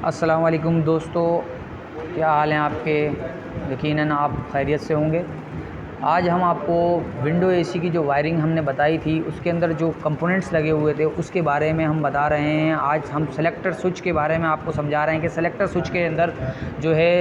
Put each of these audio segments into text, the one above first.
अस्सलाम वालेकुम दोस्तों, क्या हाल हैं आपके। यकीनन आप खैरियत से होंगे। आज हम आपको विंडो एसी की जो वायरिंग हमने बताई थी उसके अंदर जो कंपोनेंट्स लगे हुए थे उसके बारे में हम बता रहे हैं। आज हम सेलेक्टर स्विच के बारे में आपको समझा रहे हैं कि सेलेक्टर स्विच के अंदर जो है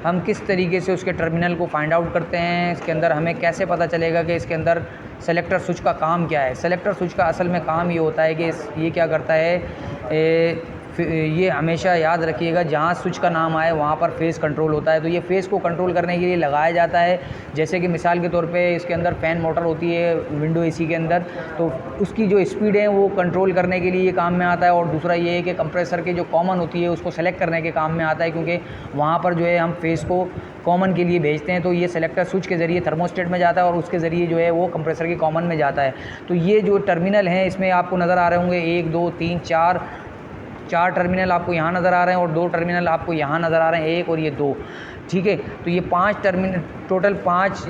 हम किस तरीके से उसके टर्मिनल को फाइंड आउट करते हैं। इसके अंदर हमें कैसे पता चलेगा कि इसके अंदर सेलेक्टर स्विच का काम क्या है। सेलेक्टर स्विच का असल में काम ये होता है कि ये क्या करता है, ये हमेशा याद रखिएगा, जहाँ स्विच का नाम आए वहाँ पर फेज़ कंट्रोल होता है। तो ये फेज़ को कंट्रोल करने के लिए लगाया जाता है। जैसे कि मिसाल के तौर पे इसके अंदर फ़ैन मोटर होती है विंडो एसी के अंदर, तो उसकी जो स्पीड है वो कंट्रोल करने के लिए ये काम में आता है। और दूसरा ये है कि कंप्रेसर की जो कॉमन होती है उसको सेलेक्ट करने के काम में आता है, क्योंकि वहाँ पर जो है हम फेज़ को कॉमन के लिए भेजते हैं। तो ये सेलेक्टर स्विच के ज़रिए थर्मोस्टेट में जाता है और उसके ज़रिए जो है वो कंप्रेसर की कॉमन में जाता है। तो ये जो टर्मिनल हैं इसमें आपको नज़र आ रहे होंगे 1 2 3 4 टर्मिनल आपको यहाँ नज़र आ रहे हैं और 2 टर्मिनल आपको यहाँ नज़र आ रहे हैं, 1 और ये 2। ठीक है, तो ये 5 टर्मिनल, टोटल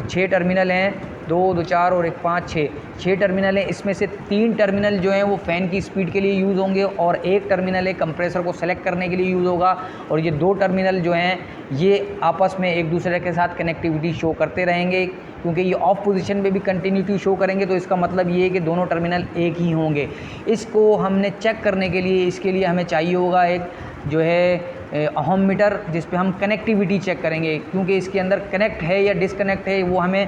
6 टर्मिनल हैं, 2 2 4 और 1 5 6 टर्मिनल हैं। इसमें से 3 टर्मिनल जो हैं वो फ़ैन की स्पीड के लिए यूज़ होंगे और 1 टर्मिनल है कंप्रेसर को सेलेक्ट करने के लिए यूज़ होगा। और ये 2 टर्मिनल जो हैं ये आपस में एक दूसरे के साथ कनेक्टिविटी शो करते रहेंगे, क्योंकि ये ऑफ पोजीशन पे भी कंटिन्यूटी शो करेंगे। तो इसका मतलब ये है कि दोनों टर्मिनल एक ही होंगे। इसको हमने चेक करने के लिए, इसके लिए हमें चाहिए होगा एक जो है ओहम मीटर, जिस पे हम कनेक्टिविटी चेक करेंगे, क्योंकि इसके अंदर कनेक्ट है या डिसकनेक्ट है वो हमें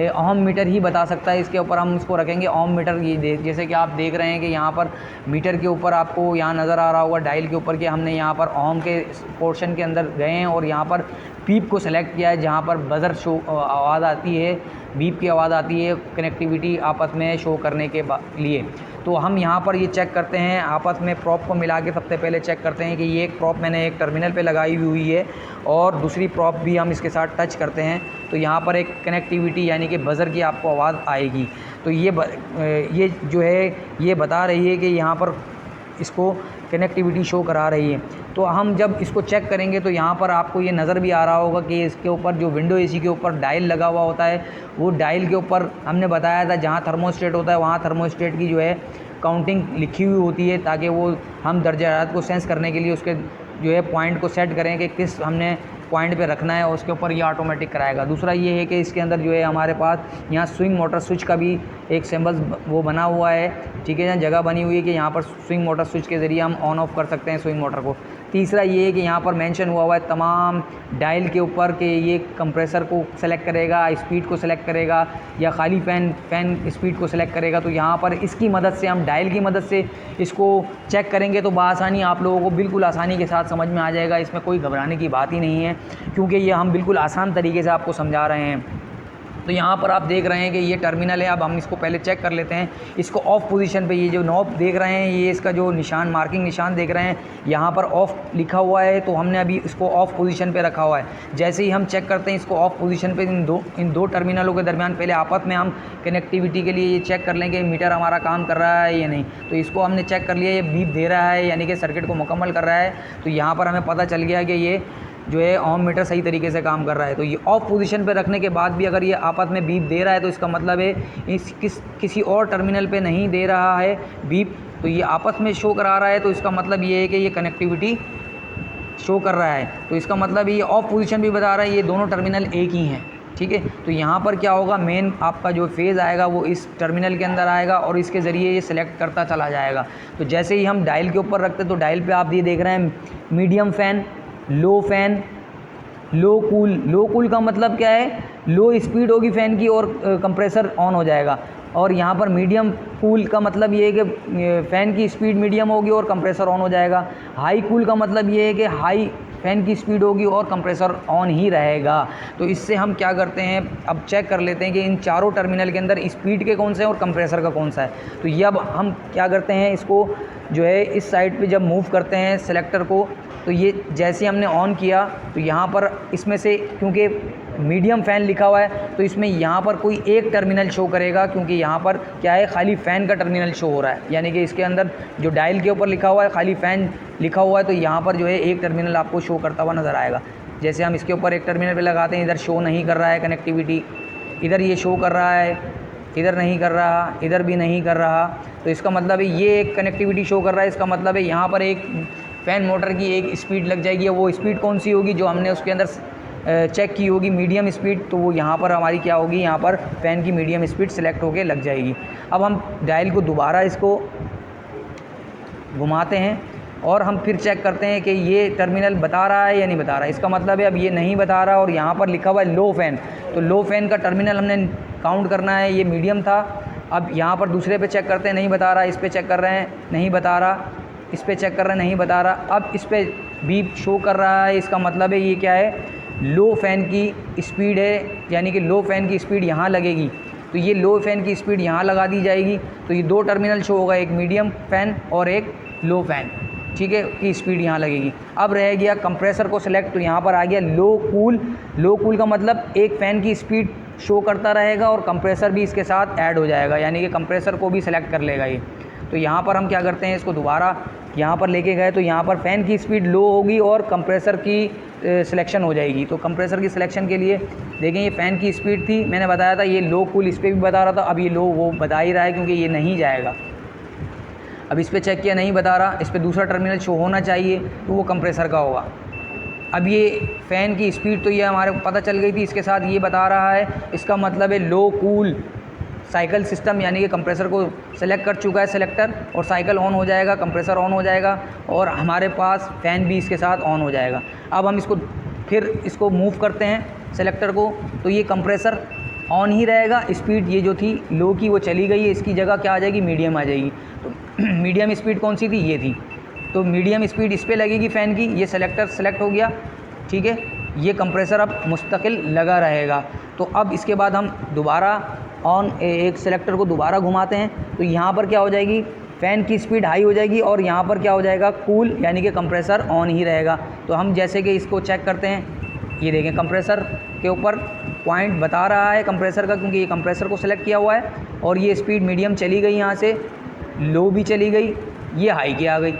ओहम मीटर ही बता सकता है। इसके ऊपर हम इसको रखेंगे ओहम मीटर। ये जैसे कि आप देख रहे हैं कि यहाँ पर मीटर के ऊपर आपको यहाँ नज़र आ रहा होगा डायल के ऊपर कि हमने यहाँ पर ओहम के पोर्शन के अंदर गए हैं और यहाँ पर बीप को सेलेक्ट किया है, जहाँ पर बज़र शो आवाज़ आती है, बीप की आवाज़ आती है कनेक्टिविटी आपस में शो करने के लिए। तो हम यहाँ पर ये चेक करते हैं, आपस में प्रॉप को मिला के सबसे पहले चेक करते हैं कि ये एक प्रॉप मैंने एक टर्मिनल पे लगाई हुई है और दूसरी प्रॉप भी हम इसके साथ टच करते हैं। तो यहाँ पर एक कनेक्टिविटी यानी कि बज़र की आपको आवाज़ आएगी। तो ये जो है ये बता रही है कि यहाँ पर इसको कनेक्टिविटी शो करा रही है। तो हम जब इसको चेक करेंगे तो यहाँ पर आपको ये नज़र भी आ रहा होगा कि इसके ऊपर जो विंडो एसी के ऊपर डायल लगा हुआ होता है, वो डायल के ऊपर हमने बताया था जहाँ थर्मोस्टेट होता है वहाँ थर्मोस्टेट की जो है काउंटिंग लिखी हुई होती है, ताकि वो हम दर्जा हरारत को सेंस करने के लिए उसके जो है पॉइंट को सेट करें कि किस हमने पॉइंट पे रखना है और उसके ऊपर ये ऑटोमेटिक कराएगा। दूसरा ये है कि इसके अंदर जो है हमारे पास यहाँ स्विंग मोटर स्विच का भी एक सिंबल वो बना हुआ है। ठीक है, यहाँ जगह बनी हुई है कि यहाँ पर स्विंग मोटर स्विच के ज़रिए हम ऑन ऑफ कर सकते हैं स्विंग मोटर को। तीसरा ये है कि यहाँ पर मेंशन हुआ है तमाम डायल के ऊपर कि ये कंप्रेसर को सेलेक्ट करेगा, स्पीड को सेलेक्ट करेगा या खाली फ़ैन स्पीड को सेलेक्ट करेगा। तो यहाँ पर इसकी मदद से हम डायल की मदद से इसको चेक करेंगे तो बआसानी आप लोगों को बिल्कुल आसानी के साथ समझ में आ जाएगा। इसमें कोई घबराने की बात ही नहीं है, क्योंकि ये हम बिल्कुल आसान तरीके से आपको समझा रहे हैं। तो यहाँ पर आप देख रहे हैं कि ये टर्मिनल है। अब हम इसको पहले चेक कर लेते हैं। इसको ऑफ़ पोजीशन पे, ये जो नॉब देख रहे हैं, ये इसका जो निशान मार्किंग निशान देख रहे हैं, यहाँ पर ऑफ़ लिखा हुआ है, तो हमने अभी इसको ऑफ़ पोजीशन पे रखा हुआ है। जैसे ही हम चेक करते हैं इसको ऑफ़ पोजीशन पे, इन दो टर्मिनलों के दरमियान पहले आपस में हम कनेक्टिविटी के लिए ये चेक कर लेंगे मीटर हमारा काम कर रहा है या नहीं। तो इसको हमने चेक कर लिया, ये बीप दे रहा है यानी कि सर्किट को मुकम्मल कर रहा है। तो यहाँ पर हमें पता चल गया कि ये जो है ओम मीटर सही तरीके से काम कर रहा है। तो ये ऑफ पोजीशन पे रखने के बाद भी अगर ये आपस में बीप दे रहा है तो इसका मतलब है किसी और टर्मिनल पे नहीं दे रहा है बीप, तो ये आपस में शो करा रहा है। तो इसका मतलब ये है कि ये कनेक्टिविटी शो कर रहा है। तो इसका मतलब ये ऑफ पोजीशन भी बता रहा है, ये दोनों टर्मिनल एक ही हैं। ठीक है, तो यहाँ पर क्या होगा, मेन आपका जो फेज़ आएगा वो इस टर्मिनल के अंदर आएगा और इसके ज़रिए ये सिलेक्ट करता चला जाएगा। तो जैसे ही हम डायल के ऊपर रखते तो डायल पे आप ये देख रहे हैं मीडियम फ़ैन, लो फ़ैन, लो कूल का मतलब क्या है, लो स्पीड होगी फ़ैन की और कंप्रेसर ऑन हो जाएगा। और यहाँ पर मीडियम कूल का मतलब ये है कि फ़ैन की स्पीड मीडियम होगी और कंप्रेसर ऑन हो जाएगा। हाई कूल का मतलब ये है कि हाई फ़ैन की स्पीड होगी और कंप्रेसर ऑन ही रहेगा। तो इससे हम क्या करते हैं, अब चेक कर लेते हैं कि इन चारों टर्मिनल के अंदर स्पीड के कौन से हैं और कंप्रेसर का कौन सा है। तो ये अब हम क्या करते हैं, इसको जो है इस साइड पे जब मूव करते हैं सेलेक्टर को, तो ये जैसे हमने ऑन किया तो यहाँ पर इसमें से, क्योंकि मीडियम फ़ैन लिखा हुआ है तो इसमें यहाँ पर कोई एक टर्मिनल शो करेगा, क्योंकि यहाँ पर क्या है, खाली फ़ैन का टर्मिनल शो हो रहा है। यानी कि इसके अंदर जो डायल के ऊपर लिखा हुआ है खाली फ़ैन लिखा हुआ है, तो यहाँ पर जो है एक टर्मिनल आपको शो करता हुआ नज़र आएगा। जैसे हम इसके ऊपर एक टर्मिनल पे लगाते हैं, इधर शो नहीं कर रहा है कनेक्टिविटी, इधर ये शो कर रहा है, इधर नहीं कर रहा, इधर भी नहीं कर रहा। तो इसका मतलब है ये एक कनेक्टिविटी शो कर रहा है। इसका मतलब है यहाँ पर एक फ़ैन मोटर की एक स्पीड लग जाएगी। वो स्पीड कौन सी होगी जो हमने उसके अंदर चेक की होगी, मीडियम स्पीड, तो वो यहाँ पर हमारी क्या होगी, यहाँ पर फ़ैन की मीडियम स्पीड सेलेक्ट होके लग जाएगी। अब हम डायल को दोबारा इसको घुमाते हैं और हम फिर चेक करते हैं कि ये टर्मिनल बता रहा है या नहीं बता रहा है। इसका मतलब है अब ये नहीं बता रहा और यहाँ पर लिखा हुआ है लो फ़ैन, तो लो फ़ैन का टर्मिनल हमने काउंट करना है, ये मीडियम था। अब यहाँ पर दूसरे पे चेक करते हैं, नहीं बता रहा, इस पे चेक कर रहे हैं, नहीं बता रहा, इस पे चेक कर रहे हैं, नहीं बता रहा। अब इस पे बीप शो कर रहा है, इसका मतलब है ये क्या है, लो फ़ैन की स्पीड है, यानी कि लो फ़ैन की स्पीड यहाँ लगेगी। तो ये लो फ़ैन की स्पीड यहाँ लगा दी जाएगी। तो ये दो टर्मिनल शो होगा, एक मीडियम फ़ैन और एक लो फ़ैन, ठीक है, की स्पीड यहाँ लगेगी। अब रह गया कंप्रेसर को सिलेक्ट, तो यहाँ पर आ गया लो कूल। लो कूल का मतलब एक फ़ैन की स्पीड शो करता रहेगा और कंप्रेसर भी इसके साथ ऐड हो जाएगा, यानी कि कंप्रेसर को भी सिलेक्ट कर लेगा ये। तो यहाँ पर हम क्या करते हैं, इसको दोबारा यहाँ पर लेके गए तो यहाँ पर फ़ैन की स्पीड लो होगी और कंप्रेसर की सिलेक्शन हो जाएगी। तो कंप्रेसर की सिलेक्शन के लिए देखें, ये फ़ैन की स्पीड थी, मैंने बताया था ये लो कूल, इस पर भी बता रहा था, अब ये लो वो बता ही रहा है क्योंकि ये नहीं जाएगा। अब इस पर चेक किया, नहीं बता रहा, इस पर दूसरा टर्मिनल शो होना चाहिए, तो वो कंप्रेसर का होगा। अब ये फ़ैन की स्पीड तो ये हमारे को पता चल गई थी, इसके साथ ये बता रहा है, इसका मतलब है लो कूल साइकिल सिस्टम, यानी कि कंप्रेसर को सेलेक्ट कर चुका है सेलेक्टर, और साइकिल ऑन हो जाएगा, कंप्रेसर ऑन हो जाएगा और हमारे पास फ़ैन भी इसके साथ ऑन हो जाएगा। अब हम इसको फिर इसको मूव करते हैं सेलेक्टर को, तो ये कंप्रेसर ऑन ही रहेगा, स्पीड ये जो थी लो की वो चली गई है, इसकी जगह क्या आ जाएगी, मीडियम आ जाएगी। तो मीडियम स्पीड कौन सी थी, ये थी, तो मीडियम स्पीड इस पर लगेगी फ़ैन की, ये सेलेक्टर सेलेक्ट हो गया, ठीक है। ये कंप्रेसर अब मुस्तकिल लगा रहेगा। तो अब इसके बाद हम दोबारा एक सेलेक्टर को दोबारा घुमाते हैं, तो यहाँ पर क्या हो जाएगी, फ़ैन की स्पीड हाई हो जाएगी और यहाँ पर क्या हो जाएगा, कूल, यानी कि कंप्रेसर ऑन ही रहेगा। तो हम जैसे कि इसको चेक करते हैं, ये देखें कंप्रेसर के ऊपर पॉइंट बता रहा है कंप्रेसर का, क्योंकि ये कंप्रेसर को सिलेक्ट किया हुआ है, और ये स्पीड मीडियम चली गई, यहाँ से लो भी चली गई, ये हाई की आ गई।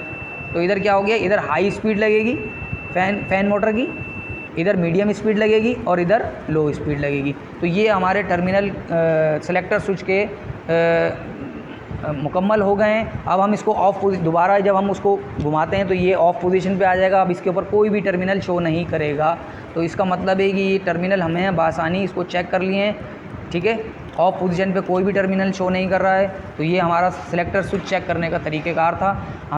तो इधर क्या हो गया, इधर हाई स्पीड लगेगी फ़ैन मोटर की, इधर मीडियम स्पीड लगेगी और इधर लो स्पीड लगेगी। तो ये हमारे टर्मिनल सेलेक्टर स्विच के मुकम्मल हो गए हैं। अब हम इसको ऑफ पोजीशन, दोबारा जब हम उसको घुमाते हैं तो ये ऑफ पोजीशन पे आ जाएगा। अब इसके ऊपर कोई भी टर्मिनल शो नहीं करेगा। तो इसका मतलब है कि ये टर्मिनल हमें बासानी इसको चेक कर लिए हैं, ठीक है। ऑफ पोजीशन पे कोई भी टर्मिनल शो नहीं कर रहा है। तो ये हमारा सेलेक्टर स्विच चेक करने का तरीक़ेकार था।